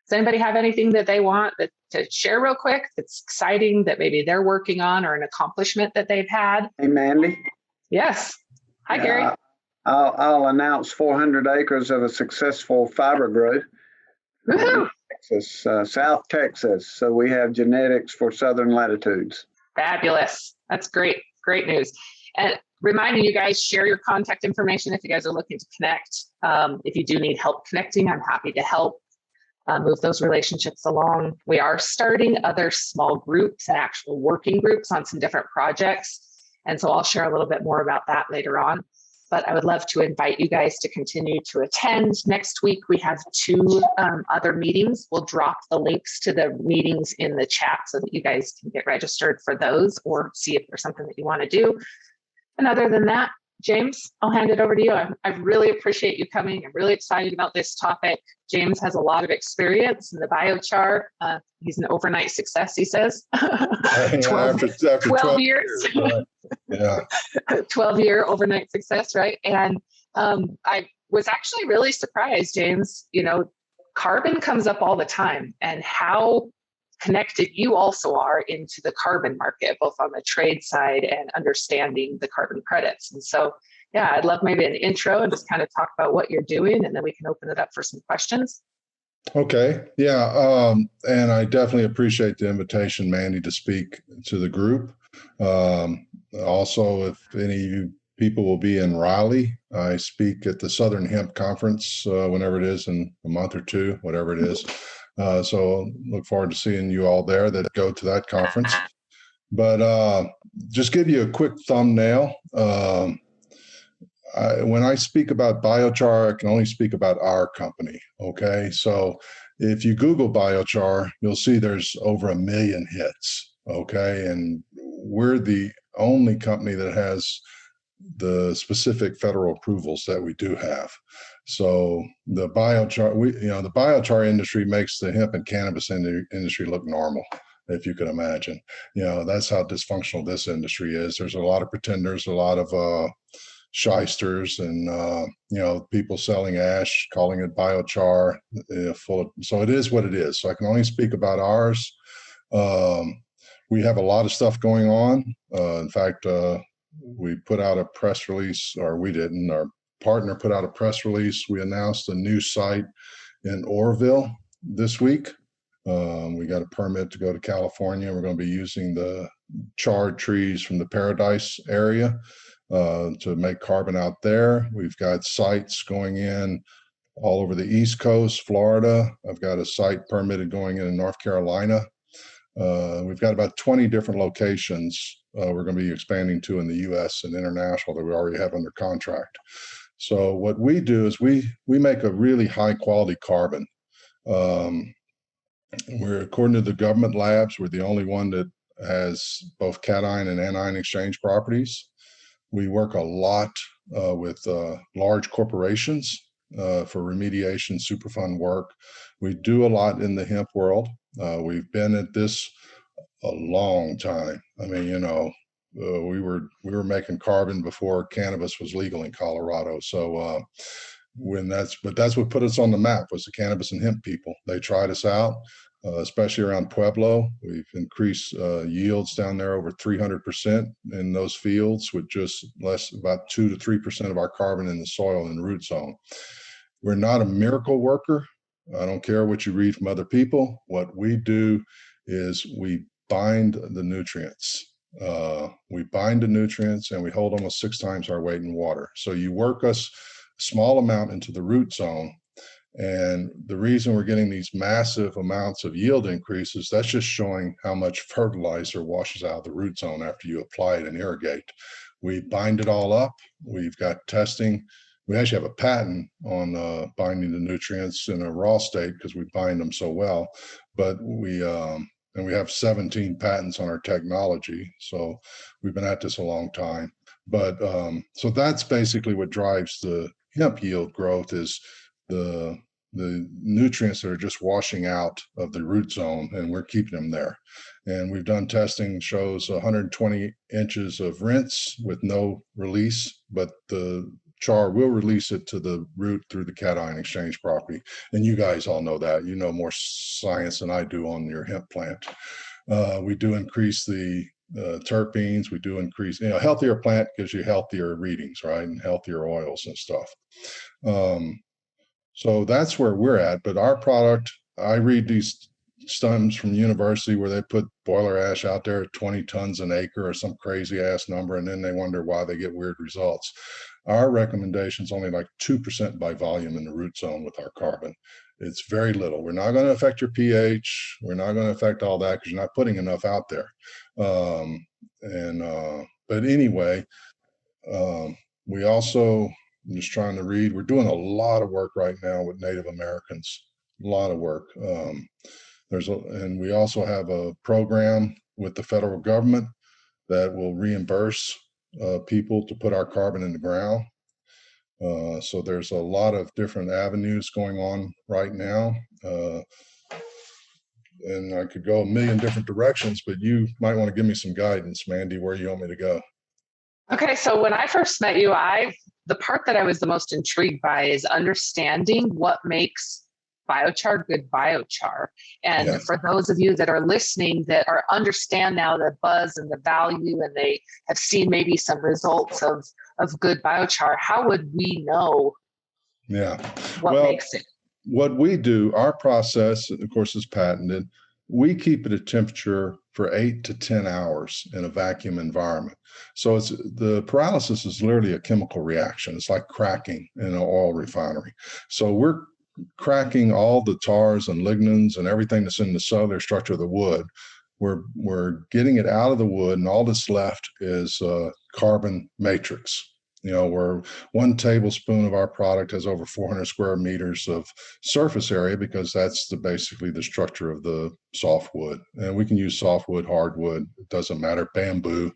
Does anybody have anything that they want to share real quick that's exciting that maybe they're working on, or an accomplishment that they've had? Hey, Mandy. Yes. Hi, Gary. I'll announce 400 acres of a successful fiber growth. Texas, South Texas. So we have genetics for southern latitudes. Fabulous. That's great. Great news. And reminding you guys, share your contact information if you guys are looking to connect. If you do need help connecting, I'm happy to help move those relationships along. We are starting other small groups and actual working groups on some different projects. And so I'll share a little bit more about that later on. But I would love to invite you guys to continue to attend. Next week, we have 2 other meetings. We'll drop the links to the meetings in the chat so that you guys can get registered for those or see if there's something that you want to do. And other than that, James, I'll hand it over to you. I really appreciate you coming. I'm really excited about this topic. James has a lot of experience in the biochar. He's an overnight success, he says. 12 years. Yeah. 12-year overnight success, right? And I was actually really surprised, James. You know, carbon comes up all the time, and how connected you also are into the carbon market, both on the trade side and understanding the carbon credits. And so, yeah, I'd love maybe an intro and just kind of talk about what you're doing, and then we can open it up for some questions. Okay. Yeah. And I definitely appreciate the invitation, Mandy, to speak to the group. Also, if any of you people will be in Raleigh, I speak at the Southern Hemp Conference whenever it is, in a month or 2, whatever it is. So look forward to seeing you all there that go to that conference. But just give you a quick thumbnail. When I speak about biochar, I can only speak about our company. Okay. So if you Google biochar, you'll see there's over 1 million hits. Okay. And we're the only company that has the specific federal approvals that we do have. So the biochar, the biochar industry makes the hemp and cannabis industry look normal, if you can imagine. That's how dysfunctional this industry is. There's a lot of pretenders, a lot of shysters, and people selling ash, calling it biochar, so it is what it is. So I can only speak about ours. We have a lot of stuff going on. In fact, we put out a press release, or we didn't, our partner put out a press release. We announced a new site in Oroville this week. We got a permit to go to California. We're going to be using the charred trees from the Paradise area to make carbon out there. We've got sites going in all over the East Coast, Florida. I've got a site permitted going in North Carolina. We've got about 20 different locations we're going to be expanding to in the U.S. and international that we already have under contract. So what we do is we make a really high quality carbon. We're, according to the government labs, we're the only one that has both cation and anion exchange properties. We work a lot with large corporations for remediation, Superfund work. We do a lot in the hemp world. We've been at this a long time. I mean, we were making carbon before cannabis was legal in Colorado. So that's what put us on the map, was the cannabis and hemp people. They tried us out, especially around Pueblo. We've increased yields down there over 300% in those fields, with just about 2 to 3% of our carbon in the soil in the root zone. We're not a miracle worker. I don't care what you read from other people. What we do is we bind the nutrients. We bind the nutrients, and we hold almost 6 times our weight in water. So you work us a small amount into the root zone. And the reason we're getting these massive amounts of yield increases, that's just showing how much fertilizer washes out of the root zone after you apply it and irrigate. We bind it all up. We've got testing. We actually have a patent on binding the nutrients in a raw state because we bind them so well. But we have 17 patents on our technology. So we've been at this a long time. But so that's basically what drives the hemp yield growth, is the nutrients that are just washing out of the root zone, and we're keeping them there. And we've done testing, shows 120 inches of rinse with no release, but the char, we'll release it to the root through the cation exchange property. And you guys all know that. You know more science than I do on your hemp plant. We do increase the terpenes. We do increase, healthier plant gives you healthier readings, right? And healthier oils and stuff. So that's where we're at. But our product, I read these studies from university where they put boiler ash out there at 20 tons an acre or some crazy ass number, and then they wonder why they get weird results. Our recommendation is only like 2% by volume in the root zone with our carbon. It's very little. We're not going to affect your pH. We're not going to affect all that because you're not putting enough out there. But anyway, we also, I'm just trying to read, we're doing a lot of work right now with Native Americans, a lot of work. And we also have a program with the federal government that will reimburse people to put our carbon in the ground. So there's a lot of different avenues going on right now. And I could go a million different directions, but you might want to give me some guidance, Mandi, where you want me to go. Okay, so when I first met you, the part that I was the most intrigued by is understanding what makes biochar good biochar. And for those of you that are listening that understand now the buzz and the value, and they have seen maybe some results of good biochar, how would we know what makes it? What we do, our process, of course, is patented. We keep it at temperature for 8 to 10 hours in a vacuum environment. So the pyrolysis is literally a chemical reaction. It's like cracking in an oil refinery. So we're cracking all the tars and lignins and everything that's in the cellular structure of the wood. We're getting it out of the wood, and all that's left is carbon matrix. Where 1 tablespoon of our product has over 400 square meters of surface area, because that's basically the structure of the softwood. And we can use softwood, hardwood, it doesn't matter, bamboo,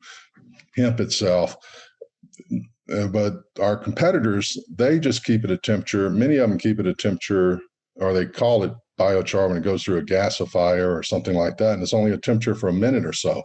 hemp itself. But our competitors, they just keep it at temperature. Many of them keep it at temperature, or they call it biochar when it goes through a gasifier or something like that, and it's only a temperature for a minute or so.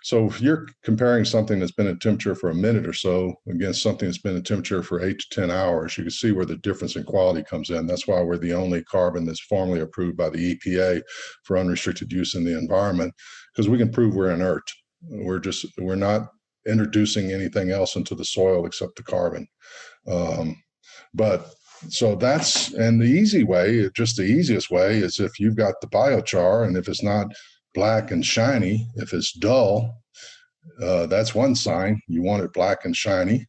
So if you're comparing something that's been at temperature for a minute or so against something that's been at temperature for 8 to 10 hours, you can see where the difference in quality comes in. That's why we're the only carbon that's formally approved by the EPA for unrestricted use in the environment, because we can prove we're inert. We're not introducing anything else into the soil except the carbon. And the easy way, just the easiest way, is if you've got the biochar, and if it's not black and shiny, if it's dull, that's one sign. You want it black and shiny.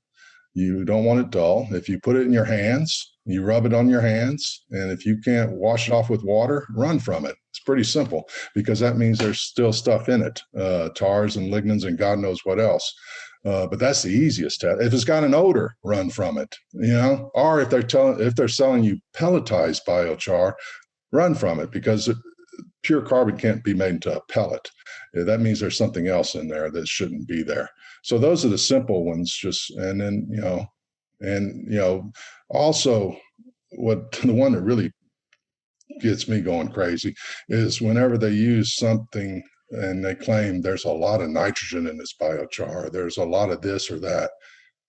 You don't want it dull. If you put it in your hands, you rub it on your hands, and if you can't wash it off with water, run from it. It's pretty simple, because that means there's still stuff in it, tars and lignins and God knows what else. But that's the easiest test. If it's got an odor, run from it. Or if they're selling you pelletized biochar, run from it, because pure carbon can't be made into a pellet. That means there's something else in there that shouldn't be there. So those are the simple ones. Also, the one that really gets me going crazy is whenever they use something and they claim there's a lot of nitrogen in this biochar, there's a lot of this or that.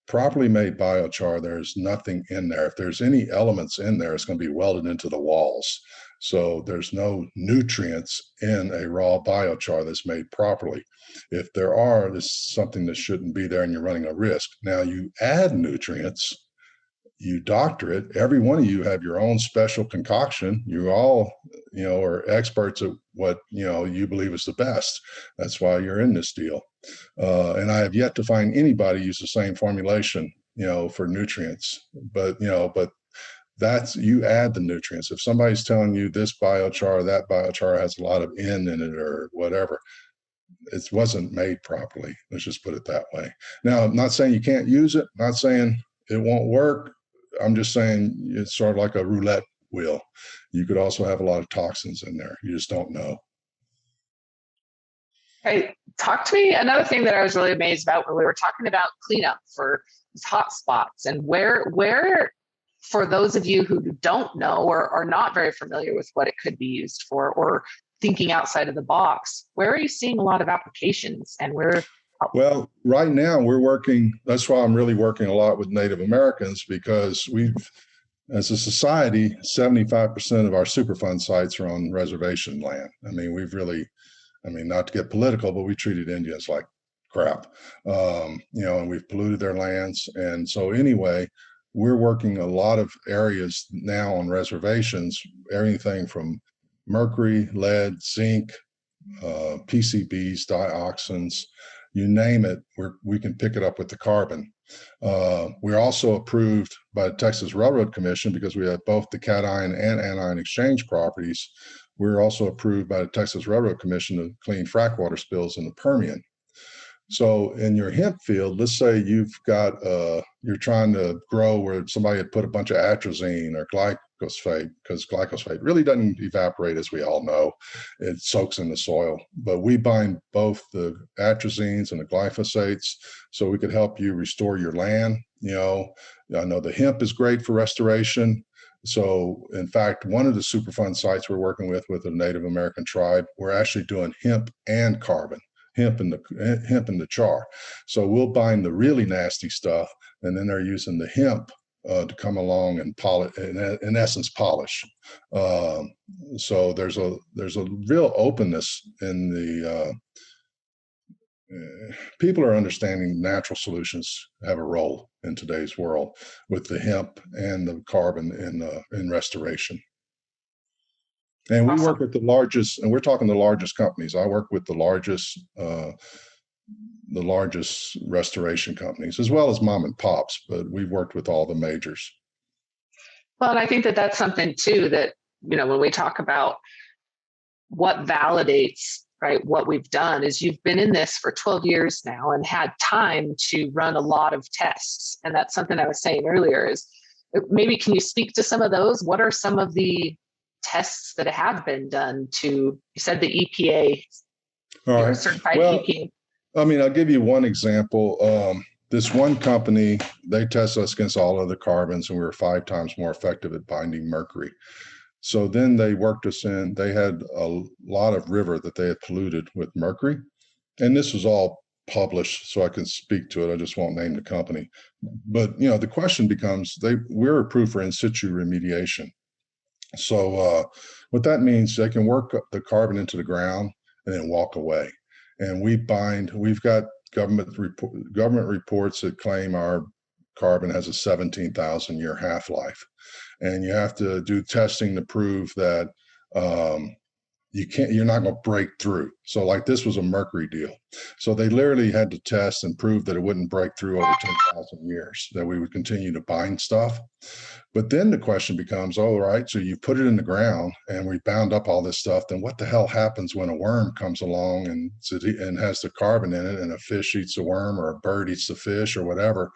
Properly made biochar, there's nothing in there. If there's any elements in there, it's going to be welded into the walls. So there's no nutrients in a raw biochar that's made properly. If there are, there's something that shouldn't be there, and you're running a risk. Now, you add nutrients, you doctor it. Every one of you have your own special concoction. You all, are experts at what, you believe is the best. That's why you're in this deal. And I have yet to find anybody use the same formulation, for nutrients. But that's, you add the nutrients. If somebody's telling you this biochar, that biochar has a lot of N in it or whatever, it wasn't made properly. Let's just put it that way. Now, I'm not saying you can't use it, not saying it won't work. I'm just saying it's sort of like a roulette wheel. You could also have a lot of toxins in there. You just don't know. Hey, talk to me. Another thing that I was really amazed about when we were talking about cleanup for hot spots, and where, for those of you who don't know or are not very familiar with what it could be used for, or thinking outside of the box, where are you seeing a lot of applications, and where Well, right now we're working, that's why I'm really working a lot with Native Americans, because we've, as a society, 75% of our Superfund sites are on reservation land. I mean, we've really, I mean, not to get political, but we treated Indians like crap, and we've polluted their lands. And so anyway, we're working a lot of areas now on reservations, everything from mercury, lead, zinc, PCBs, dioxins, you name it, we can pick it up with the carbon. We're also approved by the Texas Railroad Commission because we have both the cation and anion exchange properties. We're also approved by the Texas Railroad Commission to clean frac water spills in the Permian. So in your hemp field, let's say you've got, you're trying to grow where somebody had put a bunch of atrazine or glyphosate, because glyphosate really doesn't evaporate, as we all know. It soaks in the soil. But we bind both the atrazines and the glyphosates so we could help you restore your land. I know the hemp is great for restoration. So in fact, one of the Superfund sites we're working with a Native American tribe, we're actually doing hemp and carbon. Hemp and the char. So we'll bind the really nasty stuff, and then they're using the hemp to come along and polish, in essence, polish. So there's a real openness in the people are understanding natural solutions have a role in today's world with the hemp and the carbon in restoration. And we work with the largest, and we're talking the largest companies. I work with the largest restoration companies, as well as mom and pops, but we've worked with all the majors. Well, and I think that that's something too, that, when we talk about what validates, right, what we've done is you've been in this for 12 years now and had time to run a lot of tests. And that's something I was saying earlier is maybe, can you speak to some of those? What are some of the tests that have been done you said the EPA, all right, certified EPA? I mean, I'll give you one example. This one company, they tested us against all other carbons, and we were 5 times more effective at binding mercury. So then they worked us in, they had a lot of river that they had polluted with mercury. And this was all published, so I can speak to it. I just won't name the company. But, the question becomes, we're approved for in situ remediation. So what that means, they can work the carbon into the ground and then walk away. And we've got government reports that claim our carbon has a 17,000 year half-life. And you have to do testing to prove that you're not going to break through. So like this was a mercury deal. So they literally had to test and prove that it wouldn't break through over 10,000 years, that we would continue to bind stuff. But then the question becomes, all right, so you put it in the ground and we bound up all this stuff, then what the hell happens when a worm comes along and has the carbon in it, and a fish eats the worm or a bird eats the fish or whatever?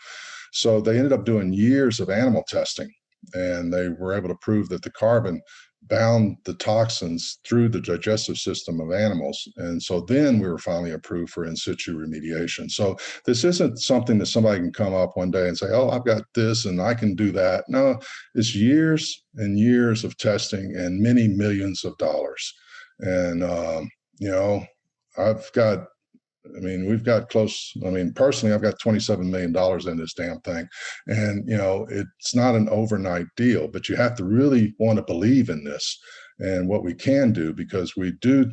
So they ended up doing years of animal testing, and they were able to prove that the carbon bound the toxins through the digestive system of animals. And so then we were finally approved for in situ remediation. So this isn't something that somebody can come up one day and say, oh, I've got this and I can do that. No, it's years and years of testing and many millions of dollars. And, we've got personally, I've got $27 million in this damn thing. And, it's not an overnight deal, but you have to really want to believe in this and what we can do, because we do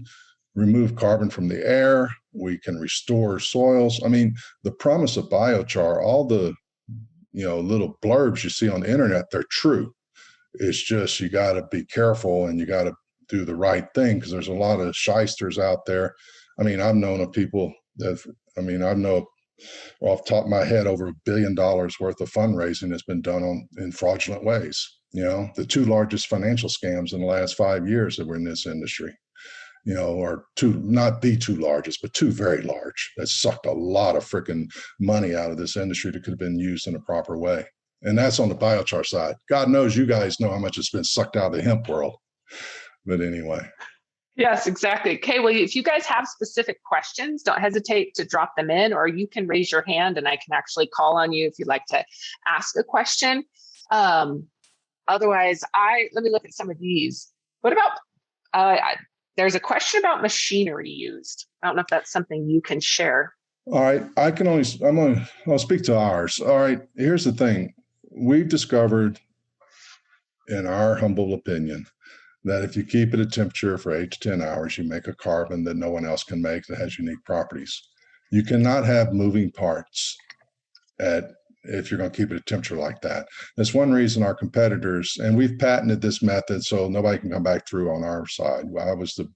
remove carbon from the air. We can restore soils. I mean, the promise of biochar, all the, little blurbs you see on the internet, they're true. It's just, you got to be careful and you got to do the right thing, because there's a lot of shysters out there. I mean, I've known of people I know off the top of my head over $1 billion worth of fundraising has been done in fraudulent ways. The 2 largest financial scams in the last 5 years that were in this industry, or 2, not the 2 largest, but 2 very large, that sucked a lot of freaking money out of this industry that could have been used in a proper way. And that's on the biochar side. God knows you guys know how much it's been sucked out of the hemp world. But anyway. Yes, exactly. Okay, well, if you guys have specific questions, don't hesitate to drop them in, or you can raise your hand and I can actually call on you if you'd like to ask a question. Otherwise, let me look at some of these. What about, there's a question about machinery used. I don't know if that's something you can share. All right, I'll speak to ours. All right, here's the thing. We've discovered, in our humble opinion, that if you keep it at temperature for 8 to 10 hours, you make a carbon that no one else can make that has unique properties. You cannot have moving parts if you're going to keep it at temperature like that. That's one reason our competitors, and we've patented this method so nobody can come back through on our side. I was the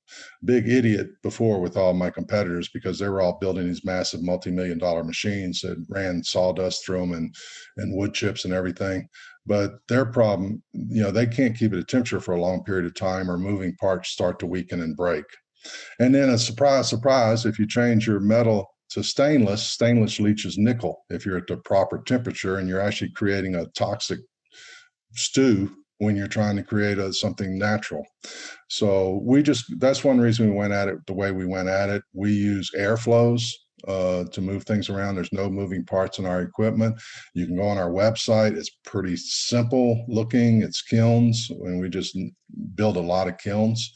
big idiot before with all my competitors because they were all building these massive multi-million-dollar machines that ran sawdust through them and wood chips and everything. But their problem, they can't keep it at temperature for a long period of time, or moving parts start to weaken and break. And then a surprise, if you change your metal to stainless leaches nickel if you're at the proper temperature, and you're actually creating a toxic stew when you're trying to create something natural. So that's one reason we went at it the way we went at it. We use airflows to move things around. There's no moving parts in our equipment. You can go on our website. It's pretty simple looking. It's kilns, and we just build a lot of kilns.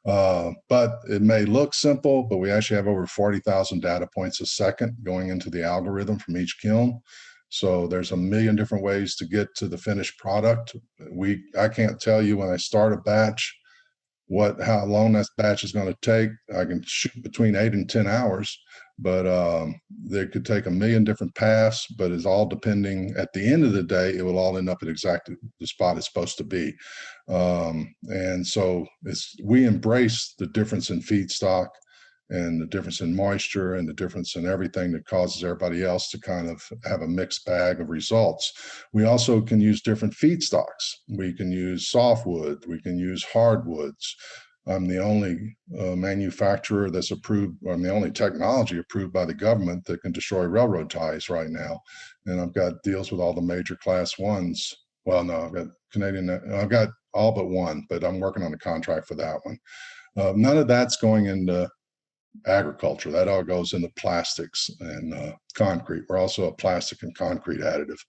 But it may look simple, but we actually have over 40,000 data points a second going into the algorithm from each kiln. So there's a million different ways to get to the finished product. I can't tell you when I start a batch how long that batch is going to take. I can shoot between 8 and 10 hours, but they could take a million different paths, but it's all depending. At the end of the day, it will all end up at exactly the spot it's supposed to be. And so we embrace the difference in feedstock and the difference in moisture and the difference in everything that causes everybody else to kind of have a mixed bag of results. We also can use different feedstocks. We can use softwood. We can use hardwoods. I'm the only manufacturer that's approved, or I'm the only technology approved by the government that can destroy railroad ties right now. And I've got deals with all the major class ones. Well, no, I've got all but one, but I'm working on a contract for that one. None of that's going into agriculture. That all goes into plastics and concrete. We're also a plastic and concrete additive.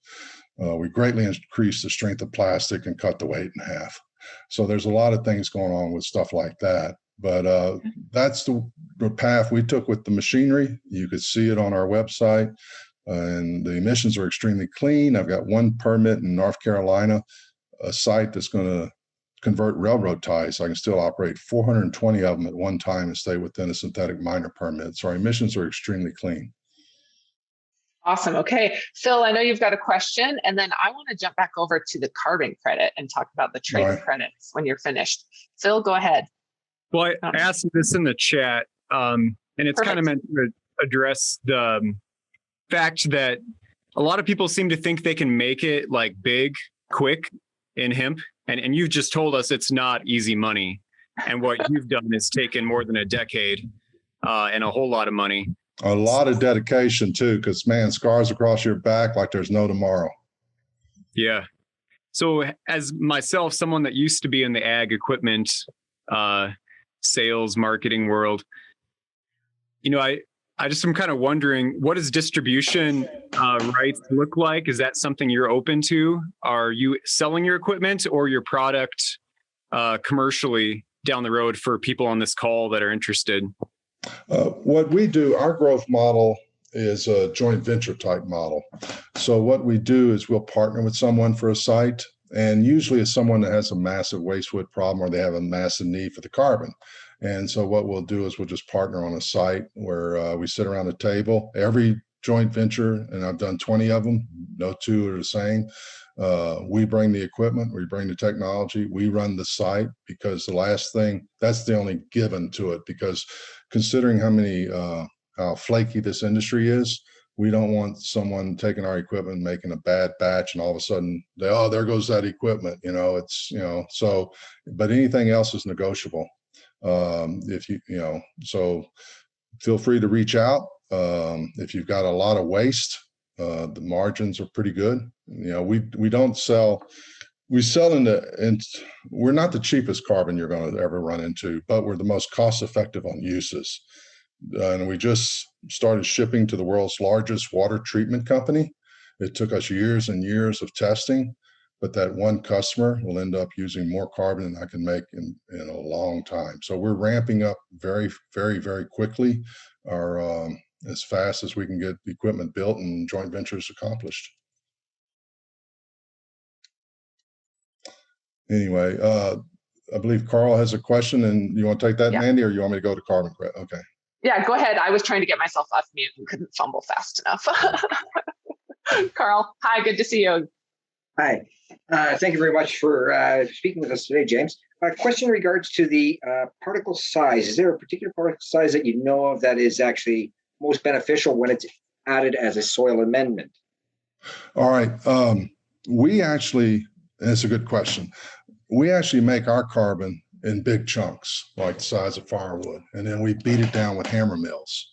We greatly increase the strength of plastic and cut the weight in half. So there's a lot of things going on with stuff like that. But that's the path we took with the machinery. You could see it on our website, and the emissions are extremely clean. I've got one permit in North Carolina, a site that's going to convert railroad ties. So I can still operate 420 of them at one time and stay within a synthetic miner permit. So our emissions are extremely clean. Awesome. Okay. Phil, I know you've got a question, and then I want to jump back over to the carbon credit and talk about the trade credits when you're finished. Phil, go ahead. Well, I asked this in the chat, and it's kind of meant to address the fact that a lot of people seem to think they can make it like big, quick in hemp. And you've just told us it's not easy money. And what you've done is taken more than a decade and a whole lot of money. A lot of dedication too, because man, scars across your back like there's no tomorrow. Yeah. So as myself, someone that used to be in the ag equipment sales marketing world, I just am kind of wondering, what does distribution rights look like? Is that something you're open to? Are you selling your equipment or your product commercially down the road for people on this call that are interested? What we do, our growth model is a joint venture type model. So what we do is we'll partner with someone for a site, and usually it's someone that has a massive waste wood problem or they have a massive need for the carbon. And so what we'll do is we'll just partner on a site where we sit around the table. Every joint venture, and I've done 20 of them, no two are the same. We bring the equipment, we bring the technology, we run the site, because the last thing, that's the only given to it, because considering how flaky this industry is, we don't want someone taking our equipment, making a bad batch, and all of a sudden, there goes that equipment, so, but anything else is negotiable. So feel free to reach out. If you've got a lot of waste, the margins are pretty good. We don't sell, we sell we're not the cheapest carbon you're going to ever run into, but we're the most cost effective on uses. And we just started shipping to the world's largest water treatment company. It took us years and years of testing, but that one customer will end up using more carbon than I can make in a long time. So we're ramping up very, very, very quickly. Our as fast as we can get the equipment built and joint ventures accomplished. Anyway, I believe Carl has a question, and you want to take that, Yeah. Mandi, or you want me to go to carbon credit? Okay. Yeah, go ahead. I was trying to get myself off mute and couldn't fumble fast enough. Carl, hi, good to see you. Hi. Thank you very much for speaking with us today, James. A question in regards to the particle size. Is there a particular particle size that you know of that is actually most beneficial when it's added as a soil amendment? All right. We actually, and it's a good question. We actually make our carbon in big chunks, like the size of firewood, and then we beat it down with hammer mills.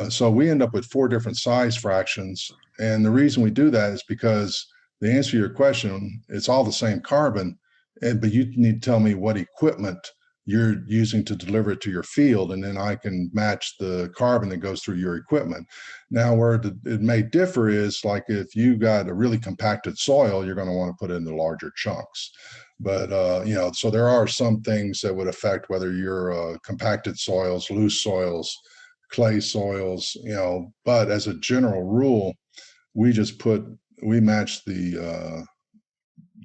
So we end up with 4 different size fractions. And the reason we do that is because the answer to your question, it's all the same carbon, but you need to tell me what equipment you're using to deliver it to your field, and then I can match the carbon that goes through your equipment. Now, where it may differ is like if you got a really compacted soil, you're going to want to put it into larger chunks. But so there are some things that would affect whether you're compacted soils, loose soils, clay soils, but as a general rule, we match the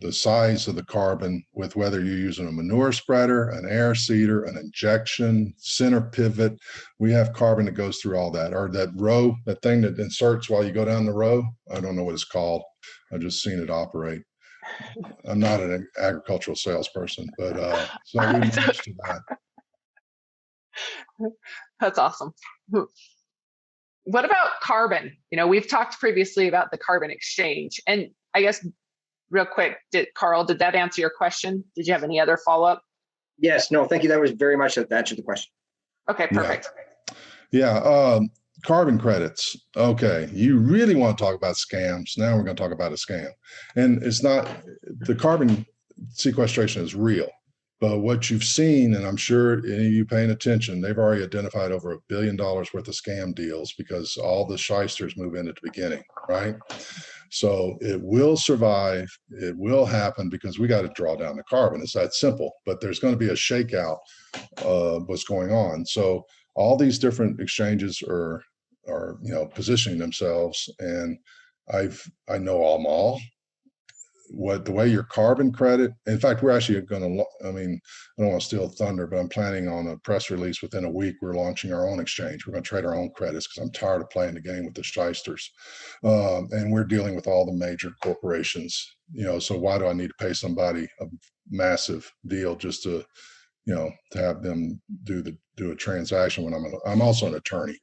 size of the carbon with whether you're using a manure spreader, an air seeder, an injection, center pivot. We have carbon that goes through all that, or that row, that thing that inserts while you go down the row. I don't know what it's called. I've just seen it operate. I'm not an agricultural salesperson, but so we match to that. That's awesome. What about carbon? We've talked previously about the carbon exchange, and I guess real quick, Carl, did that answer your question? Did you have any other follow-up? Yes, no, thank you. That was very much that answered the question. Okay, perfect. Yeah. Carbon credits. Okay. You really want to talk about scams. Now we're going to talk about a scam. And it's not, the carbon sequestration is real, but what you've seen, and I'm sure any of you paying attention, they've already identified over $1 billion worth of scam deals because all the shysters move in at the beginning, right? So it will survive. It will happen because we got to draw down the carbon. It's that simple, but there's going to be a shakeout of what's going on. So all these different exchanges are positioning themselves, and I know them all. The way your carbon credit, in fact, we're actually going to, I don't want to steal thunder, but I'm planning on a press release within a week. We're launching our own exchange. We're going to trade our own credits because I'm tired of playing the game with the shysters. And we're dealing with all the major corporations, so why do I need to pay somebody a massive deal just to have them do a transaction when I'm also an attorney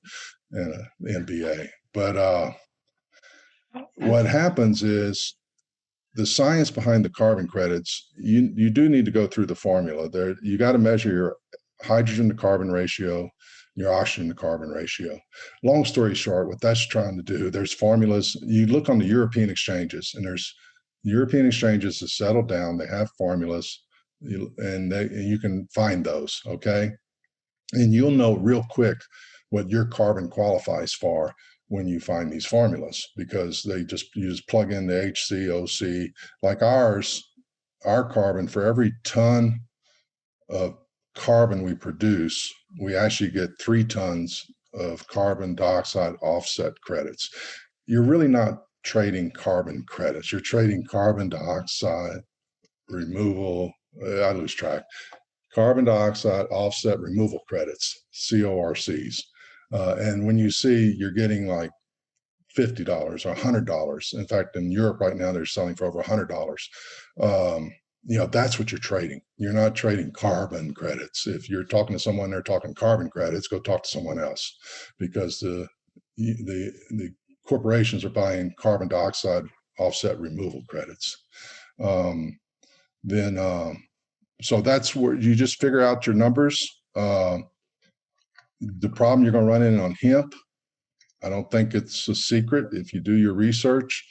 and an MBA. But what happens is, the science behind the carbon credits, you do need to go through the formula. There, you got to measure your hydrogen to carbon ratio, your oxygen to carbon ratio. Long story short, what that's trying to do, there's formulas. You look on the European exchanges, and there's European exchanges that settle down. They have formulas, and you can find those, okay? And you'll know real quick what your carbon qualifies for when you find these formulas, because you just plug in the HCOC. Like our carbon, for every ton of carbon we produce, we actually get 3 tons of carbon dioxide offset credits. You're really not trading carbon credits. You're trading carbon dioxide removal. I lose track. Carbon dioxide offset removal credits, CORCs. And when you see you're getting like $50 or $100, in fact, in Europe right now, they're selling for over $100. That's what you're trading. You're not trading carbon credits. If you're talking to someone, they're talking carbon credits, go talk to someone else, because the corporations are buying carbon dioxide offset removal credits. So that's where you just figure out your numbers. The problem you're going to run in on hemp, I don't think it's a secret. If you do your research,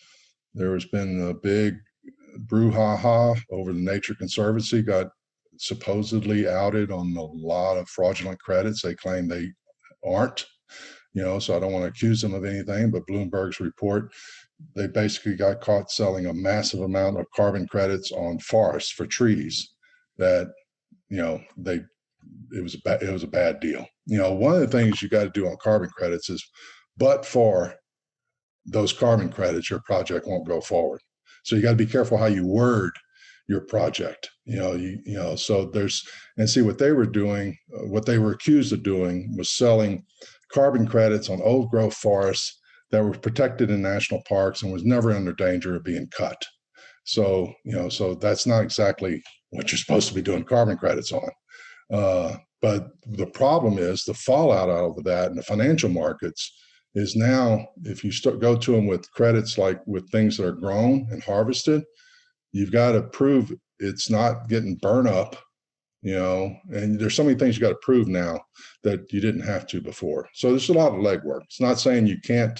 there has been a big brouhaha over the Nature Conservancy got supposedly outed on a lot of fraudulent credits. They claim they aren't, so I don't want to accuse them of anything, but Bloomberg's report, they basically got caught selling a massive amount of carbon credits on forests for trees that, they it was a bad deal. One of the things you got to do on carbon credits is, but for those carbon credits, your project won't go forward. So you got to be careful how you word your project. So there's, and see what they were doing, what they were accused of doing was selling carbon credits on old growth forests that were protected in national parks and was never under danger of being cut. So, so that's not exactly what you're supposed to be doing carbon credits on. But the problem is the fallout out of that in the financial markets is now, if you go to them with credits like with things that are grown and harvested, you've got to prove it's not getting burned up, and there's so many things you got to prove now that you didn't have to before. So there's a lot of legwork. It's not saying you can't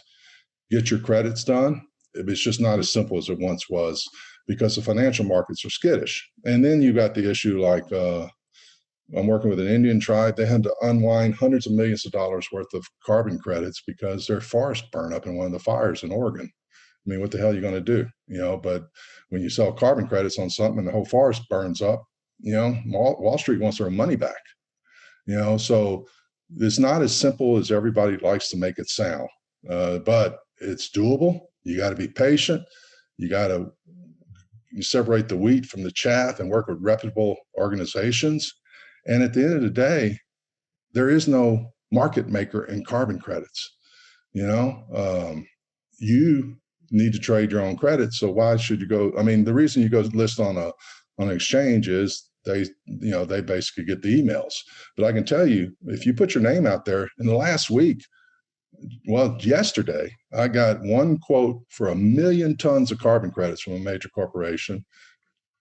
get your credits done. It's just not as simple as it once was because the financial markets are skittish. And then you got the issue like, I'm working with an Indian tribe. They had to unwind hundreds of millions of dollars worth of carbon credits because their forest burned up in one of the fires in Oregon. I mean, what the hell are you going to do? But when you sell carbon credits on something and the whole forest burns up, Wall Street wants their money back. So it's not as simple as everybody likes to make it sound, but it's doable. You got to be patient. You got to separate the wheat from the chaff and work with reputable organizations. And at the end of the day, there is no market maker in carbon credits. You need to trade your own credits. So why should you go? I mean, the reason you go list on an exchange is they basically get the emails. But I can tell you, if you put your name out there in the last week, yesterday, I got one quote for 1 million tons of carbon credits from a major corporation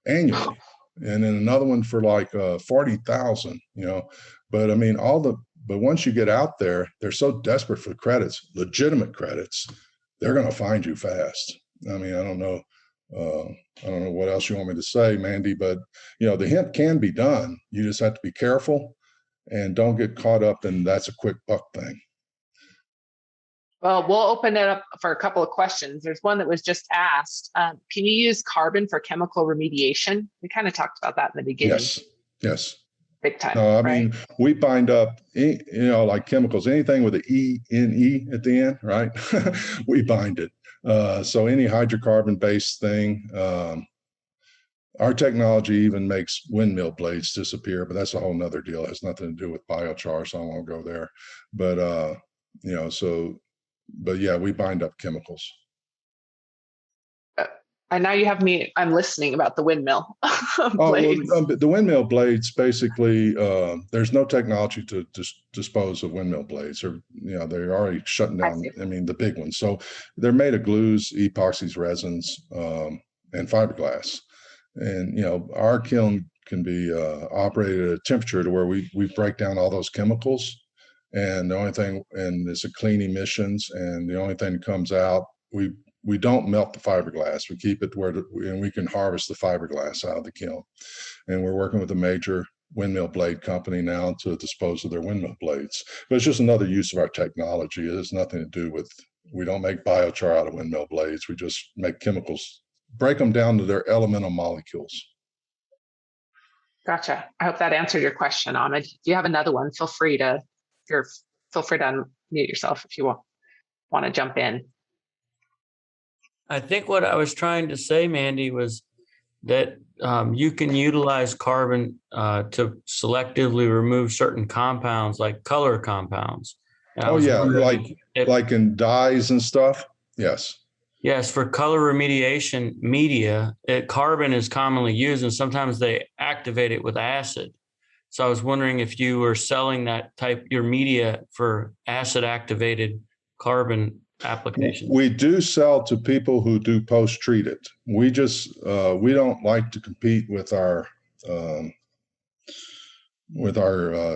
annually. And then another one for like 40,000, but I mean, but once you get out there, they're so desperate for credits, legitimate credits, they're going to find you fast. I mean, I don't know what else you want me to say, Mandi, but the hemp can be done. You just have to be careful and don't get caught up in that's a quick buck thing. Well, we'll open it up for a couple of questions. There's one that was just asked. Can you use carbon for chemical remediation? We kind of talked about that in the beginning. Yes. Big time. No, I right? mean, we bind up, like chemicals, anything with an E at the end, right? We bind it. So any hydrocarbon-based thing, our technology even makes windmill blades disappear, but that's a whole nother deal. It has nothing to do with biochar, so I won't go there. But, but yeah, we bind up chemicals. And now you have me, I'm listening about the windmill blades. The windmill blades, basically, there's no technology to dispose of windmill blades. They're already shutting down, the big ones. So they're made of glues, epoxies, resins, and fiberglass. And, our kiln can be operated at a temperature to where we break down all those chemicals. And the only thing, and it's a clean emissions, and the only thing that comes out, we don't melt the fiberglass. We keep it and we can harvest the fiberglass out of the kiln. And we're working with a major windmill blade company now to dispose of their windmill blades. But it's just another use of our technology. It has nothing to do with, we don't make biochar out of windmill blades. We just make chemicals, break them down to their elemental molecules. Gotcha. I hope that answered your question, Ahmed. If you have another one, feel free to unmute yourself if you want to jump in. I think what I was trying to say, Mandi, was that you can utilize carbon to selectively remove certain compounds, like color compounds. Like in dyes and stuff. Yes. Yes, for color remediation media, carbon is commonly used, and sometimes they activate it with acid. So I was wondering if you were selling that your media for acid activated carbon applications. We do sell to people who do post-treat it. We just we don't like to compete with our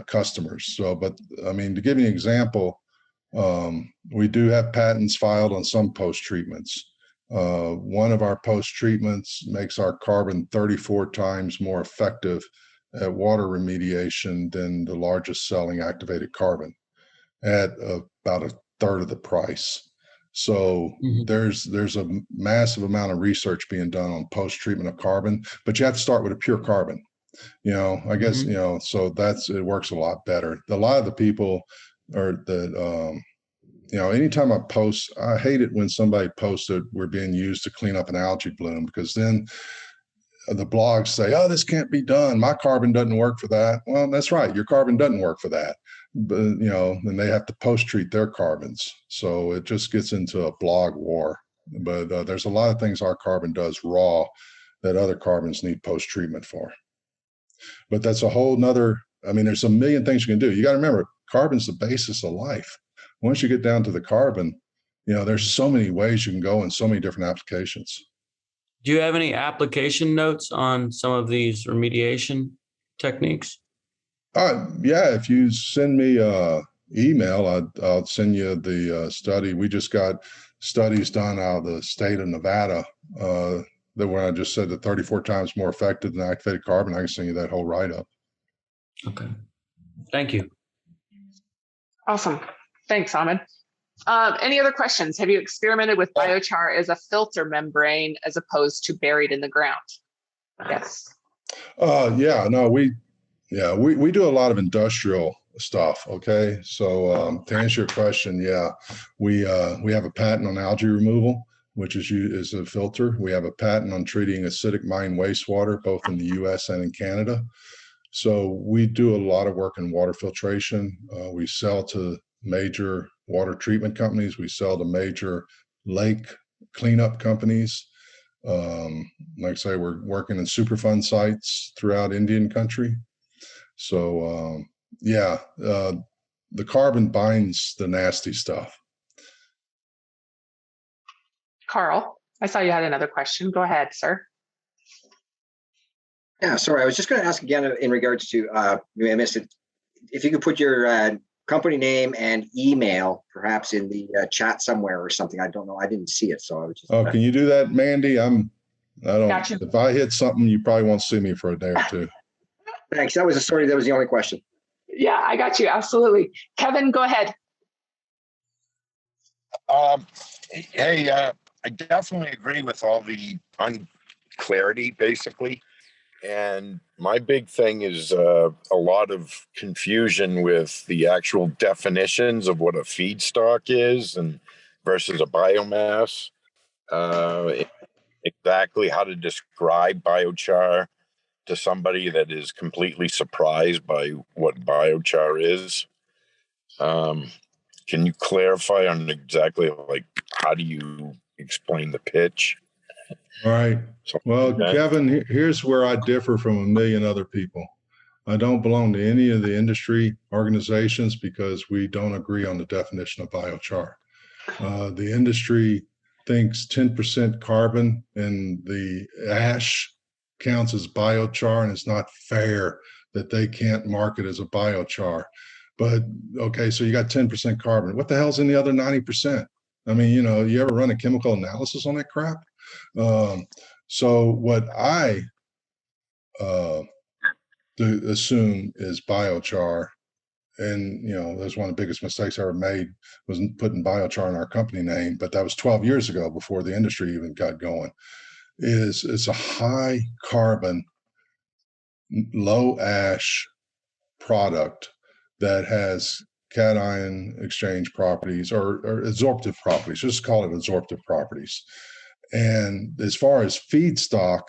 customers. So, but I mean, to give you an example, we do have patents filed on some post-treatments. One of our post-treatments makes our carbon 34 times more effective at water remediation than the largest selling activated carbon at about a third of the price. So there's a massive amount of research being done on post-treatment of carbon, but you have to start with a pure carbon. I guess, so it works a lot better. A lot of the people are that, anytime I post, I hate it when somebody posts that we're being used to clean up an algae bloom, because then the blogs say, oh, this can't be done. My carbon doesn't work for that. Well, that's right. Your carbon doesn't work for that. But, then they have to post treat their carbons. So it just gets into a blog war. But there's a lot of things our carbon does raw that other carbons need post treatment for. But that's a whole nother, there's a million things you can do. You got to remember, carbon's the basis of life. Once you get down to the carbon, there's so many ways you can go in so many different applications. Do you have any application notes on some of these remediation techniques? Yeah, if you send me email, I'll send you the study. We just got studies done out of the state of Nevada that when I just said that 34 times more effective than activated carbon. I can send you that whole write-up. Okay. Thank you. Awesome. Thanks, Ahmed. Any other questions? Have you experimented with biochar as a filter membrane as opposed to buried in the ground? Yes. We do a lot of industrial stuff. Okay. So to answer your question, we have a patent on algae removal, which is a filter. We have a patent on treating acidic mine wastewater, both in the US and in Canada. So we do a lot of work in water filtration. We sell to major water treatment companies. We sell to major lake cleanup companies. Like I say, we're working in Superfund sites throughout Indian country. So the carbon binds the nasty stuff. Carl, I saw you had another question. Go ahead, sir. Yeah, sorry. I was just going to ask again in regards to, I missed it. If you could put your company name and email perhaps in the chat somewhere or something. I don't know. I didn't see it. So I was just. Oh, can you do that, Mandy? Gotcha. If I hit something, you probably won't see me for a day or two. Thanks. That was the only question. Yeah, I got you. Absolutely. Kevin, go ahead. I definitely agree with all the unclarity, basically. And my big thing is a lot of confusion with the actual definitions of what a feedstock is and versus a biomass. Exactly how to describe biochar to somebody that is completely surprised by what biochar is. Can you clarify on exactly how do you explain the pitch? All right. Well, Kevin, here's where I differ from a million other people. I don't belong to any of the industry organizations because we don't agree on the definition of biochar. The industry thinks 10% carbon in the ash counts as biochar, and it's not fair that they can't mark it as a biochar. But okay, so you got 10% carbon. What the hell's in the other 90%? You ever run a chemical analysis on that crap? So what I assume is biochar, and that's one of the biggest mistakes I ever made was putting biochar in our company name, but that was 12 years ago before the industry even got going. It's a high carbon, low ash product that has cation exchange properties or absorptive properties. Just call it absorptive properties. And as far as feedstock,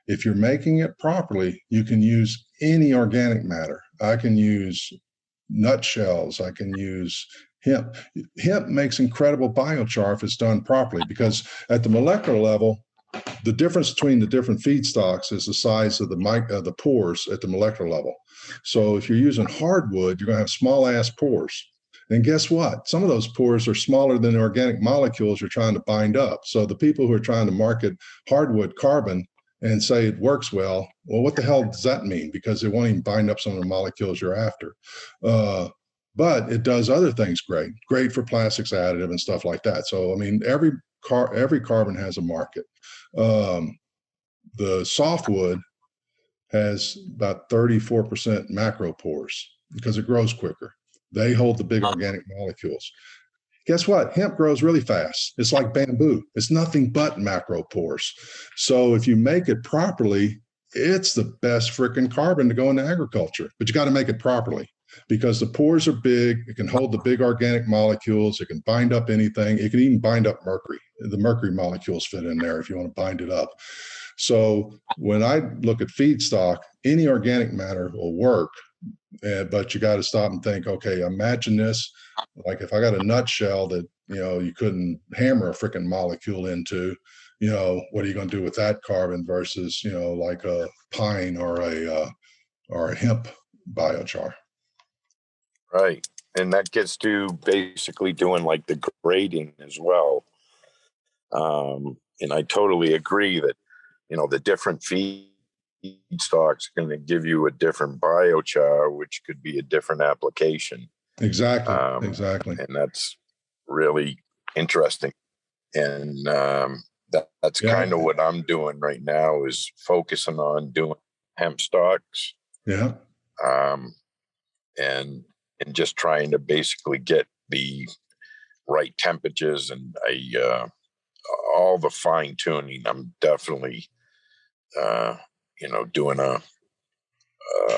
if you're making it properly, you can use any organic matter. I can use nutshells. I can use hemp. Hemp makes incredible biochar if it's done properly, because at the molecular level, the difference between the different feedstocks is the size of the pores at the molecular level. So if you're using hardwood, you're going to have small ass pores. And guess what? Some of those pores are smaller than the organic molecules you're trying to bind up. So the people who are trying to market hardwood carbon and say it works well, what the hell does that mean? Because it won't even bind up some of the molecules you're after. But it does other things great for plastics additive and stuff like that. So, every carbon has a market. The softwood has about 34% macropores because it grows quicker. They hold the big organic molecules. Guess what? Hemp grows really fast. It's like bamboo. It's nothing but macropores. So if you make it properly, it's the best freaking carbon to go into agriculture, but you got to make it properly because the pores are big. It can hold the big organic molecules. It can bind up anything. It can even bind up mercury. The mercury molecules fit in there if you want to bind it up. So when I look at feedstock, any organic matter will work, but you got to stop and think, okay, imagine this, like if I got a nutshell that, you couldn't hammer a freaking molecule into, what are you going to do with that carbon versus, like a pine or a hemp biochar? Right. And that gets to basically doing like the grading as well. And I totally agree that, the different feedstocks are going to give you a different biochar, which could be a different application. Exactly. Exactly. And that's really interesting. And that's kind of what I'm doing right now is focusing on doing hemp stocks. Yeah. And just trying to basically get the right temperatures and all the fine tuning. I'm definitely, doing a.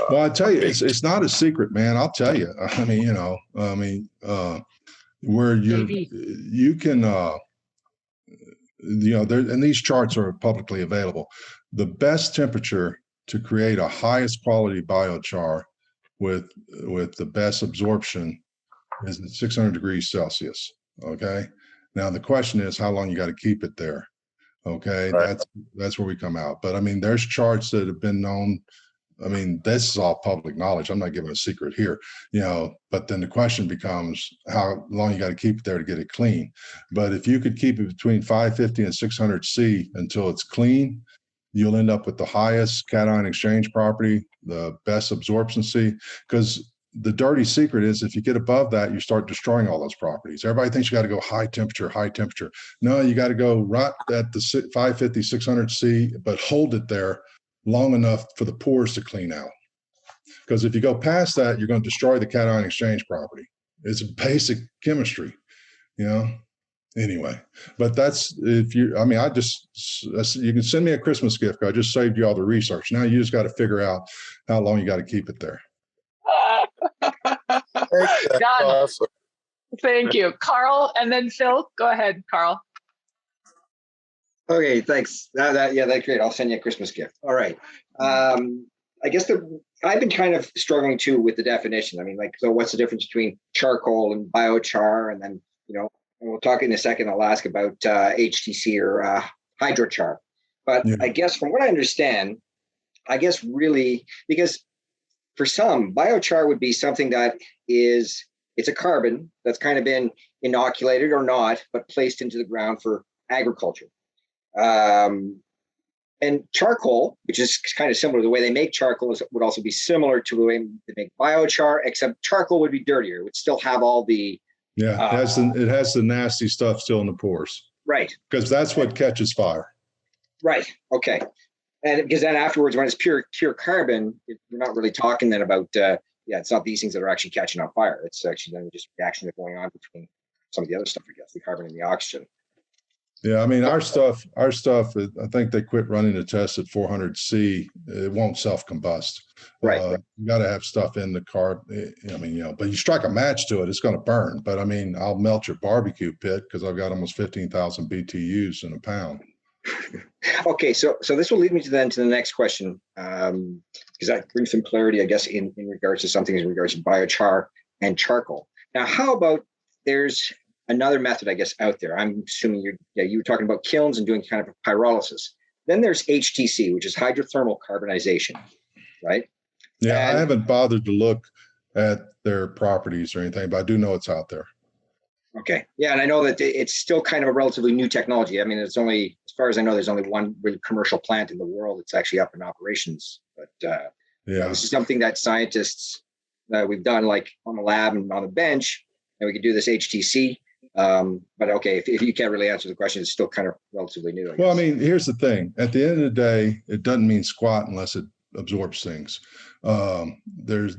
Well, I tell you, it's not a secret, man. I'll tell you. I mean, where you can, there, and these charts are publicly available. The best temperature to create a highest quality biochar with the best absorption is at 600 degrees Celsius. Okay. Now the question is how long you got to keep it there. Okay. Right. That's where we come out. But I mean, there's charts that have been known. I mean, this is all public knowledge. I'm not giving a secret here, but then the question becomes how long you got to keep it there to get it clean. But if you could keep it between 550 and 600 C until it's clean, you'll end up with the highest cation exchange property, the best absorption, because the dirty secret is if you get above that, you start destroying all those properties. Everybody thinks you got to go high temperature. No, you got to go right at the 550, 600 C, but hold it there long enough for the pores to clean out. Because if you go past that, you're going to destroy the cation exchange property. It's basic chemistry, Anyway, but that's you can send me a Christmas gift. I just saved you all the research. Now you just got to figure out how long you got to keep it there. Done. Awesome. Thank you, Carl, and then Phil. Go ahead, Carl. Okay, thanks. That's great. I'll send you a Christmas gift. All right. I guess I've been kind of struggling too with the definition. I mean, so what's the difference between charcoal and biochar? And then, and we'll talk in a second, I'll ask about HTC or hydrochar. But yeah. I guess from what I understand, really, because for some, biochar would be something that it's a carbon that's kind of been inoculated or not, but placed into the ground for agriculture. And charcoal, which is kind of similar, the way they make charcoal would also be similar to the way they make biochar, except charcoal would be dirtier. It would still have all the it has the nasty stuff still in the pores, right? Because that's what catches fire, right? Okay, and because then afterwards, when it's pure carbon, you're not really talking then about it's not these things that are actually catching on fire. It's actually then just reaction that's going on between some of the other stuff, I guess, the carbon and the oxygen. Yeah, I mean, our stuff, I think they quit running the test at 400 C. It won't self-combust. Right. You got to have stuff in the carb. I mean, but you strike a match to it, it's going to burn. But I mean, I'll melt your barbecue pit because I've got almost 15,000 BTUs in a pound. Okay, so this will lead me to the next question, because that brings some clarity, I guess, in regards to something in regards to biochar and charcoal. Now, how about there's another method, I guess, out there? I'm assuming you were talking about kilns and doing kind of a pyrolysis. Then there's HTC, which is hydrothermal carbonization, right? Yeah, I haven't bothered to look at their properties or anything, but I do know it's out there. Okay. Yeah, and I know that it's still kind of a relatively new technology. I mean, it's only, as far as I know, there's only one really commercial plant in the world that's actually up in operations. But this is something that scientists we've done like on the lab and on the bench, and we could do this HTC. But okay, if you can't really answer the question, it's still kind of relatively new. Well, I mean, here's the thing. At the end of the day, it doesn't mean squat unless it absorbs things. There's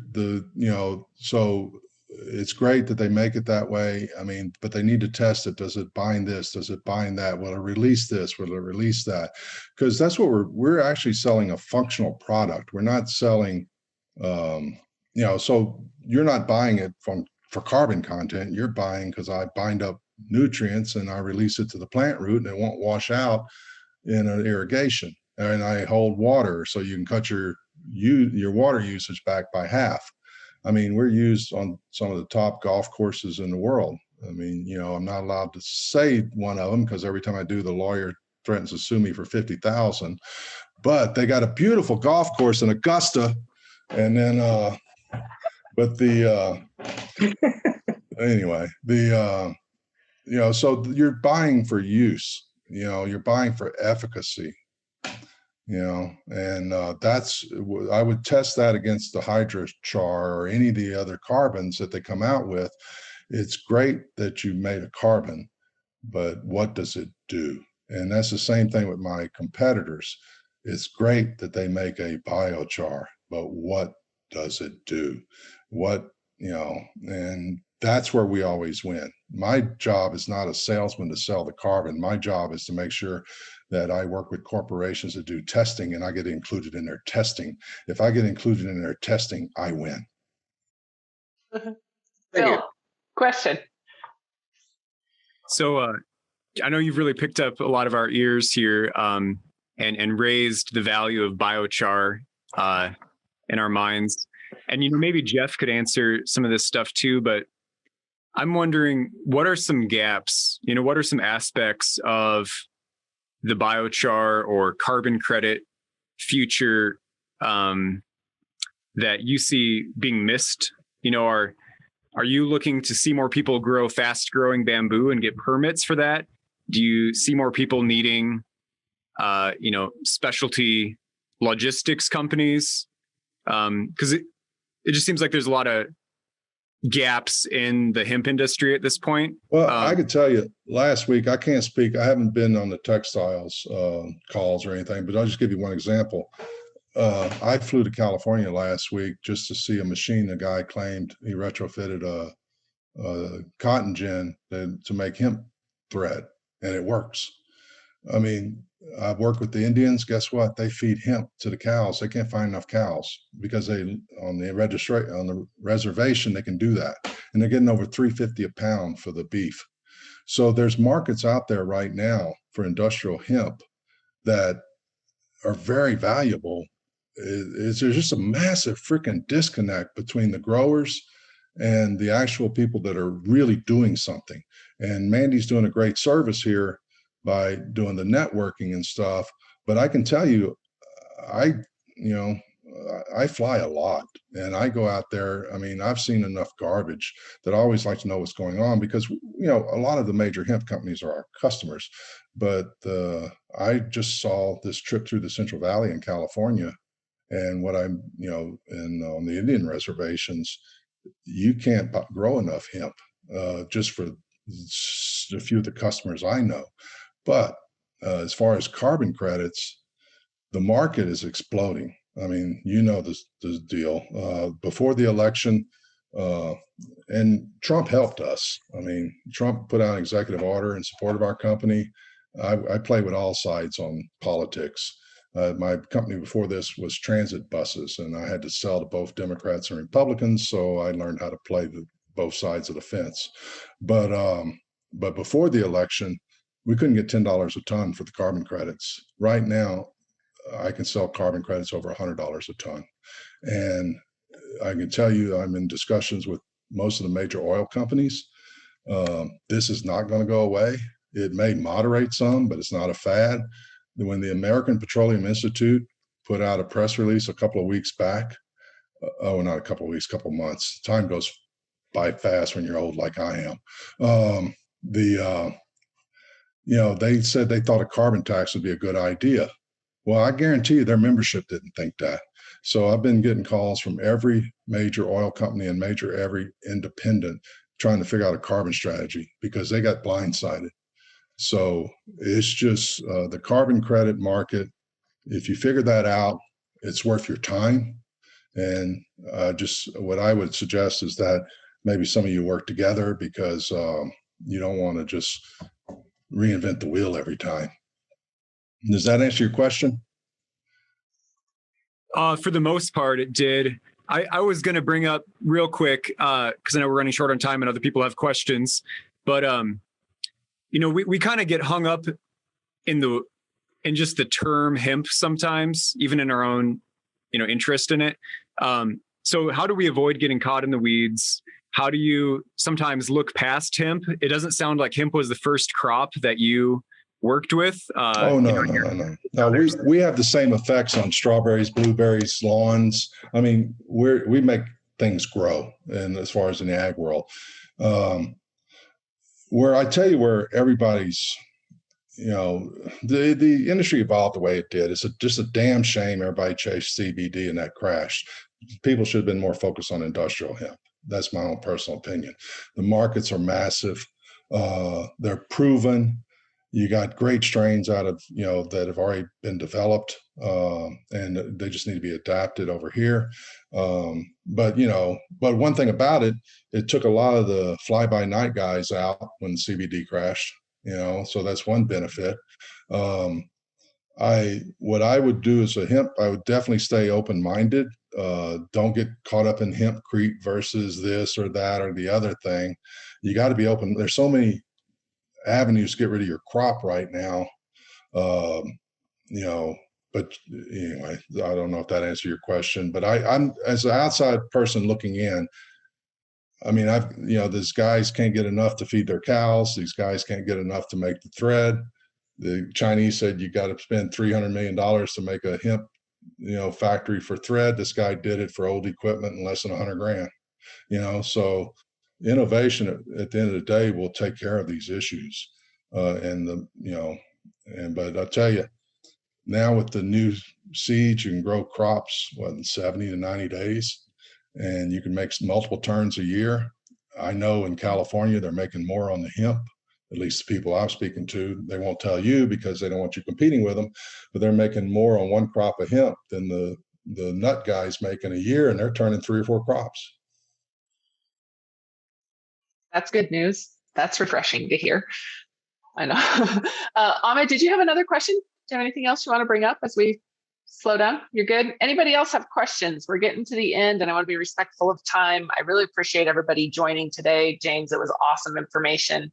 so it's great that they make it that way. I mean, but they need to test it. Does it bind this? Does it bind that? Will it release this? Will it release that? Because that's what we're actually selling, a functional product. We're not selling, so you're not buying it for carbon content. You're buying because I bind up nutrients and I release it to the plant root and it won't wash out in an irrigation. And I hold water so you can cut your water usage back by half. I mean, we're used on some of the top golf courses in the world. I mean, I'm not allowed to say one of them because every time I do, the lawyer threatens to sue me for $50,000. But they got a beautiful golf course in Augusta, and then, so you're buying for use. You're buying for efficacy. And I would test that against the Hydrochar or any of the other carbons that they come out with. It's great that you made a carbon, but what does it do? And that's the same thing with my competitors. It's great that they make a biochar, but what does it do? And that's where we always win. My job is not a salesman to sell the carbon. My job is to make sure that I work with corporations that do testing and I get included in their testing. If I get included in their testing, I win. Phil, question. So I know you've really picked up a lot of our ears here and raised the value of biochar in our minds. And, maybe Jeff could answer some of this stuff too, but I'm wondering, what are some gaps? What are some aspects of the biochar or carbon credit future that you see being missed? Are you looking to see more people grow fast growing bamboo and get permits for that? Do you see more people needing, specialty logistics companies? Because it just seems like there's a lot of gaps in the hemp industry at this point. Well, I could tell you last week, I can't speak. I haven't been on the textiles calls or anything, but I'll just give you one example. I flew to California last week just to see a machine. A guy claimed he retrofitted a cotton gin to make hemp thread, and it works. I mean, I've worked with the Indians. Guess what? They feed hemp to the cows. They can't find enough cows because on the reservation they can do that, and they're getting over $3.50 a pound for the beef. So there's markets out there right now for industrial hemp that are very valuable. There's just a massive freaking disconnect between the growers and the actual people that are really doing something. And Mandi's doing a great service here by doing the networking and stuff. But I can tell you, I fly a lot and I go out there. I mean, I've seen enough garbage that I always like to know what's going on because, a lot of the major hemp companies are our customers. But I just saw this trip through the Central Valley in California, and what I'm, and on the Indian reservations, you can't grow enough hemp just for a few of the customers I know. But as far as carbon credits, the market is exploding. I mean, the deal. Before the election, and Trump helped us. I mean, Trump put out an executive order in support of our company. I play with all sides on politics. My company before this was transit buses, and I had to sell to both Democrats and Republicans, so I learned how to play both sides of the fence. But before the election, we couldn't get $10 a ton for the carbon credits. Right now, I can sell carbon credits over $100 a ton. And I can tell you, I'm in discussions with most of the major oil companies. This is not going to go away. It may moderate some, but it's not a fad. When the American Petroleum Institute put out a press release a couple of weeks back, not a couple of weeks, couple of months. Time goes by fast when you're old like I am. They said they thought a carbon tax would be a good idea. Well, I guarantee you their membership didn't think that. So I've been getting calls from every major oil company and every independent trying to figure out a carbon strategy because they got blindsided. So it's just the carbon credit market. If you figure that out, it's worth your time. And just what I would suggest is that maybe some of you work together because you don't want to just reinvent the wheel every time. Does that answer your question? For the most part, it did. I was going to bring up real quick, because I know we're running short on time and other people have questions, but we kind of get hung up in just the term hemp sometimes, even in our own, interest in it. So how do we avoid getting caught in the weeds? How do you sometimes look past hemp? It doesn't sound like hemp was the first crop that you worked with. No. We have the same effects on strawberries, blueberries, lawns. I mean, we make things grow, and as far as in the ag world, where I tell you where everybody's, the industry evolved the way it did. It's just a damn shame everybody chased CBD and that crashed. People should have been more focused on industrial hemp. That's my own personal opinion. The markets are massive. They're proven. You got great strains out of, that have already been developed, and they just need to be adapted over here. But one thing about it, it took a lot of the fly-by-night guys out when CBD crashed, so that's one benefit. What I would do as a hemp, I would definitely stay open-minded. Don't get caught up in hemp creep versus this or that or the other thing. You got to be open. There's so many avenues to get rid of your crop right now. But anyway, I don't know if that answered your question, but I'm as an outside person looking in, I mean, these guys can't get enough to feed their cows. These guys can't get enough to make the thread. The Chinese said you got to spend $300 million to make a hemp, factory for thread. This guy did it for old equipment in less than $100,000. So innovation at the end of the day will take care of these issues. But I'll tell you, now with the new seeds, you can grow crops in 70 to 90 days, and you can make multiple turns a year. I know in California, they're making more on the hemp, at least the people I'm speaking to. They won't tell you because they don't want you competing with them, but they're making more on one crop of hemp than the nut guys make in a year, and they're turning 3 or 4 crops. That's good news. That's refreshing to hear. I know. Ahmed, did you have another question? Do you have anything else you want to bring up as we slow down? You're good. Anybody else have questions? We're getting to the end and I want to be respectful of time. I really appreciate everybody joining today. James, it was awesome information.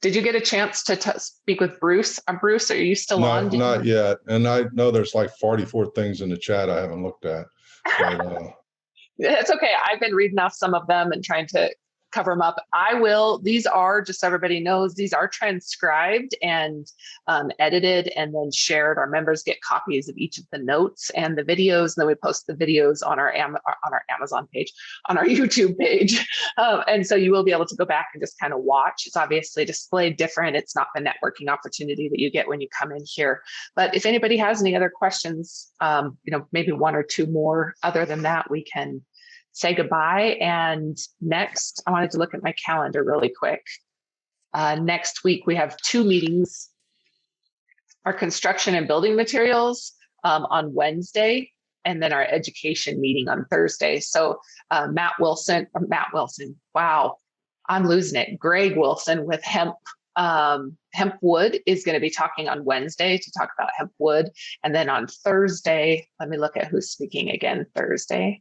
Did you get a chance to speak with Bruce? Bruce, are you still on? Not yet. And I know there's like 44 things in the chat I haven't looked at. But, it's okay. I've been reading off some of them and trying to cover them up. These are, just so everybody knows, these are transcribed and edited and then shared. Our members get copies of each of the notes and the videos, and then we post the videos on our Amazon page, on our YouTube page. And so you will be able to go back and just kind of watch. It's obviously displayed different. It's not the networking opportunity that you get when you come in here. But if anybody has any other questions, maybe 1 or 2 more, other than that, we can say goodbye. And next, I wanted to look at my calendar really quick. Next week, we have 2 meetings. Our construction and building materials on Wednesday, and then our education meeting on Thursday. So Matt Wilson, wow, I'm losing it. Greg Wilson with Hemp Wood is going to be talking on Wednesday to talk about hemp wood. And then on Thursday, let me look at who's speaking again Thursday.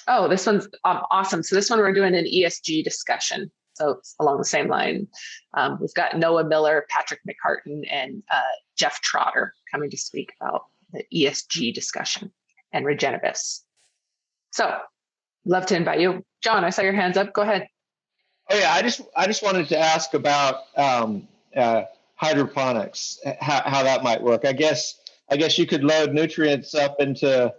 Oh, this one's awesome. So this one, we're doing an ESG discussion. So it's along the same line. We've got Noah Miller, Patrick McCartan, and Jeff Trotter coming to speak about the ESG discussion and Regenibus. So love to invite you. John, I saw your hands up. Go ahead. Oh yeah, I just wanted to ask about hydroponics, how that might work. I guess you could load nutrients up into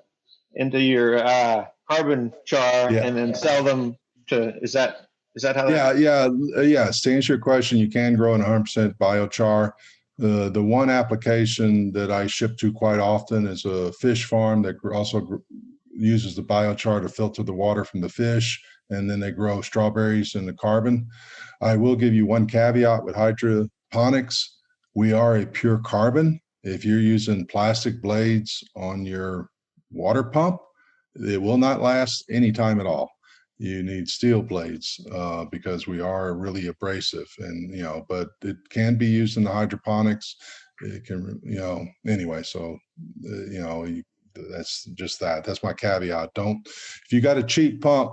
your carbon char and then sell them to, is that how that? Yes. To answer your question, you can grow in 100% biochar. The one application that I ship to quite often is a fish farm that also uses the biochar to filter the water from the fish, and then they grow strawberries in the carbon. I will give you one caveat with hydroponics. We are a pure carbon. If you're using plastic blades on your water pump, it will not last any time at all. You need steel blades because we are really abrasive, and but it can be used in the hydroponics. It can, anyway. So, that's just that. That's my caveat. If you got a cheap pump,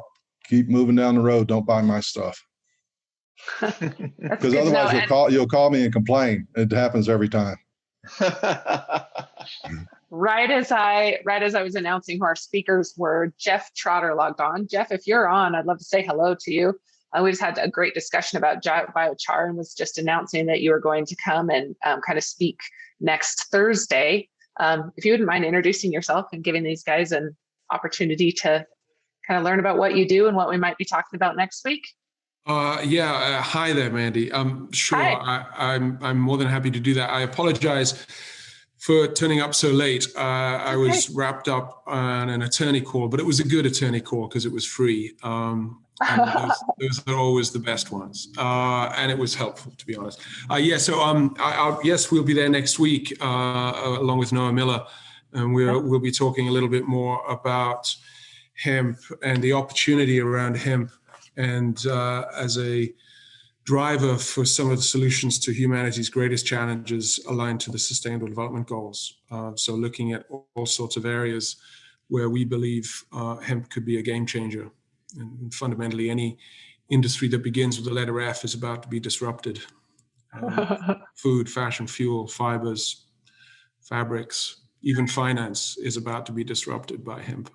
keep moving down the road. Don't buy my stuff. Because otherwise you'll call me and complain. It happens every time. Right as I was announcing who our speakers were, Jeff Trotter logged on. Jeff, if you're on, I'd love to say hello to you. We just had a great discussion about biochar and was just announcing that you were going to come and kind of speak next Thursday. If you wouldn't mind introducing yourself and giving these guys an opportunity to kind of learn about what you do and what we might be talking about next week. Hi there, Mandy. Sure. Hi. I'm more than happy to do that. I apologize for turning up so late. I was wrapped up on an attorney call, but it was a good attorney call because it was free. And those are always the best ones. And it was helpful, to be honest. Yes, we'll be there next week along with Noah Miller. And we'll be talking a little bit more about hemp and the opportunity around hemp, and as a driver for some of the solutions to humanity's greatest challenges aligned to the Sustainable Development Goals. So looking at all sorts of areas where we believe hemp could be a game changer. And fundamentally, any industry that begins with the letter F is about to be disrupted. Food, fashion, fuel, fibers, fabrics, even finance is about to be disrupted by hemp.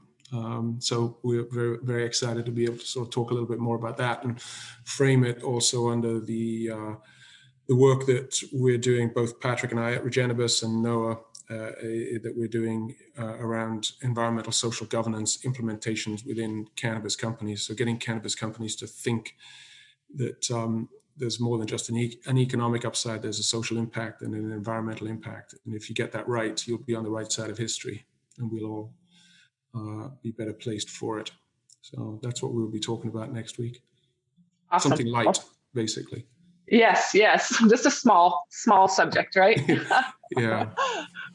So we're very, very excited to be able to sort of talk a little bit more about that and frame it also under the work that we're doing, both Patrick and I at Regenibus and Noah, that we're doing around environmental social governance implementations within cannabis companies. So getting cannabis companies to think that there's more than just an economic upside, there's a social impact and an environmental impact. And if you get that right, you'll be on the right side of history, and we'll all be better placed for it. So that's what we'll be talking about next week. Awesome. Something light, basically. Yes. Just a small subject, right? Yeah.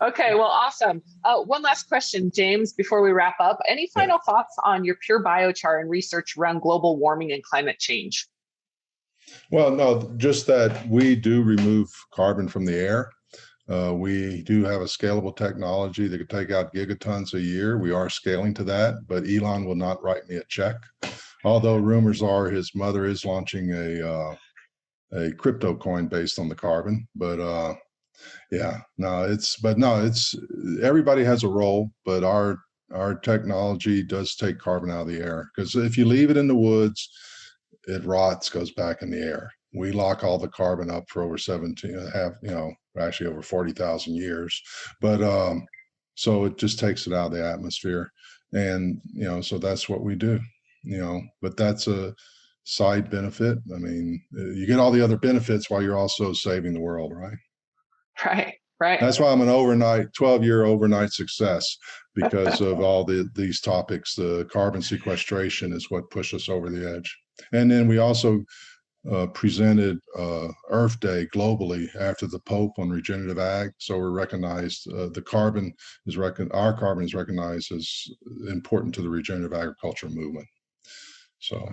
Okay, well, awesome. One last question, James, before we wrap up. Any final thoughts on your pure biochar and research around global warming and climate change? Well, no, just that we do remove carbon from the air. We do have a scalable technology that could take out gigatons a year. We are scaling to that, but Elon will not write me a check. Although rumors are his mother is launching a crypto coin based on the carbon. But it's everybody has a role, but our technology does take carbon out of the air, because if you leave it in the woods, it rots, goes back in the air. We lock all the carbon up for over over 40,000 years. But so it just takes it out of the atmosphere. And, so that's what we do, but that's a side benefit. I mean, you get all the other benefits while you're also saving the world, right? Right. That's why I'm an 12-year overnight success, because of all these topics. The carbon sequestration is what pushed us over the edge. And then we also presented Earth Day globally after the Pope on regenerative ag. So we're recognized, our carbon is recognized as important to the regenerative agriculture movement. So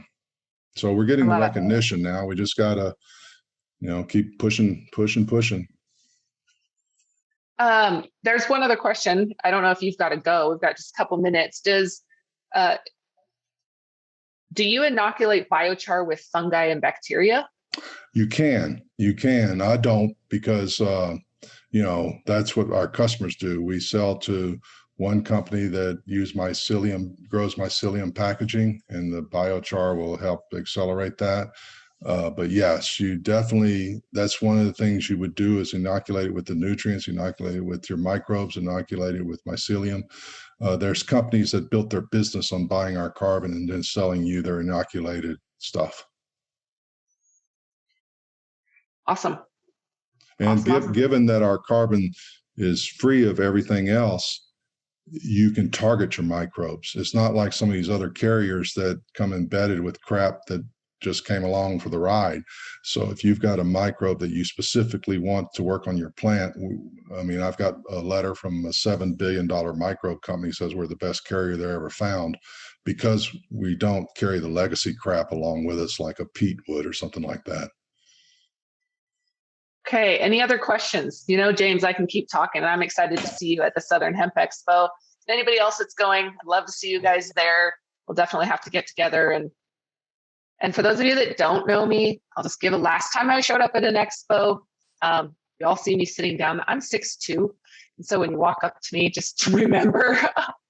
we're getting the recognition now. We just gotta, keep pushing. There's one other question. I don't know if you've got to go. We've got just a couple minutes. Do you inoculate biochar with fungi and bacteria? You can. I don't, because, that's what our customers do. We sell to one company that grows mycelium packaging, and the biochar will help accelerate that. But yes, you definitely, that's one of the things you would do, is inoculate it with the nutrients, inoculate it with your microbes, inoculate it with mycelium. There's companies that built their business on buying our carbon and then selling you their inoculated stuff. Awesome. And given that our carbon is free of everything else, you can target your microbes. It's not like some of these other carriers that come embedded with crap that just came along for the ride. So if you've got a microbe that you specifically want to work on your plant, I mean, I've got a letter from a $7 billion microbe company says we're the best carrier they ever found, because we don't carry the legacy crap along with us like a peat would or something like that. Okay, any other questions? You know, James, I can keep talking, and I'm excited to see you at the Southern Hemp Expo. Anybody else that's going, I'd love to see you guys there. We'll definitely have to get together. And for those of you that don't know me, I'll just give a last time I showed up at an expo. You all see me sitting down. I'm 6'2", and so when you walk up to me, just remember.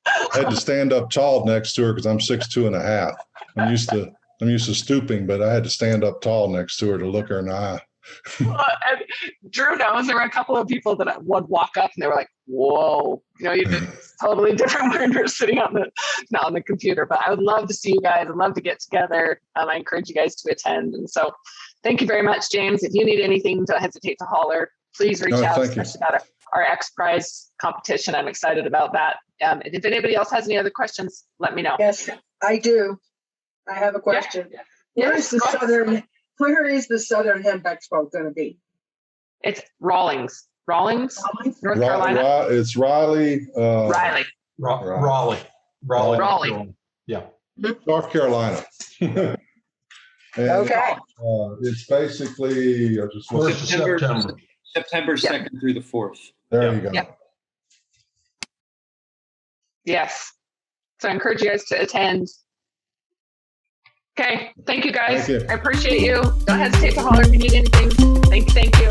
I had to stand up tall next to her because I'm 6'2.5". I'm used to stooping, but I had to stand up tall next to her to look her in the eye. And Drew knows there were a couple of people that would walk up and they were like, whoa, you know, it's totally different when you're sitting on the computer. But I would love to see you guys. I'd love to get together. I encourage you guys to attend. And so thank you very much, James. If you need anything, don't hesitate to holler. Please reach out, especially about our X Prize competition. I'm excited about that. If anybody else has any other questions, let me know. Yes, I do. I have a question. Yeah. Where is the Southern Hemp Expo going to be? It's Rawlings, North Carolina. It's Raleigh. Raleigh. Yeah. North Carolina. And, okay. It's basically September 2nd through the 4th. There you go. Yep. Yes. So I encourage you guys to attend. Okay. Thank you guys. Thank you. I appreciate you. Don't hesitate to holler if you need anything. Thank you.